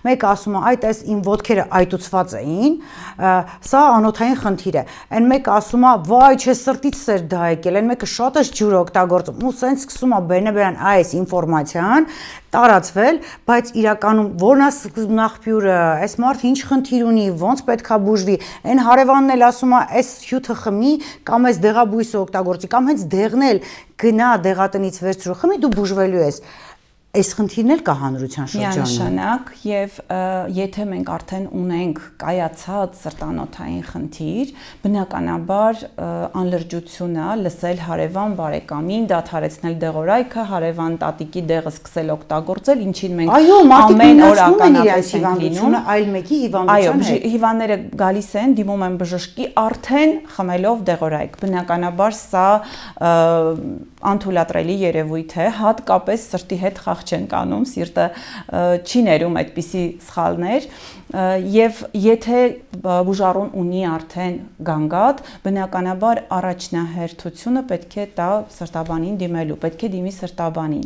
մեկը ասում է, այդ այս իմ ոտքերը այտուցված էին, սա անոթային խնդիր է։ Այն մեկը ասում է, վայ, չէ, սրտից սեր դա եկել, այն մեկը շատ է ջուր օգտագործում, ու սենց սկսում է բերնեբերան այս ինֆորմացիան տարածվել, բայց իրականում որն է սկզբնաղբյուրը, այս մարդը ինչ խնդիր ունի, ոնց պետքա բուժվի, այն հարևանն էլ ասում է, այս հյութը խմի կամ այս դեղաբույսը օգտագործի, կամ հենց դեղն էլ գնա դեղատնից վերցրու խմի, դու բուժվելու ես։ Այս խնդիրն էլ կա հանրության շրջանում։ Միանշանակ, եւ եթե մենք արդեն ունենք կայացած սրտանոթային խնդիր, բնականաբար անլրջությունը լսել հարևան բարեկամին, դադարեցնել դեղորայքը, հարևան տատիկի դեղը սկսել օգտագործել, ինչին մենք ամեն օր ականատես ենք լինում, այլ մեկի հիվանդության հետ։ Այո, հիվանդները գալիս են, դիմում են բժշկի արդեն խմելով դեղորայք։ Բնականաբար սա անթույլատրելի երևույթ է, հատկապես սրտի հետ խաղ չեն կանում, սիրտը չի ներում այդպիսի սխալներ, եւ եթե բուժառուն ունի արդեն գանգատ, բնականաբար առաջնահերթությունը պետք է տա սրտաբանին դիմելու, պետք է դիմի սրտաբանին։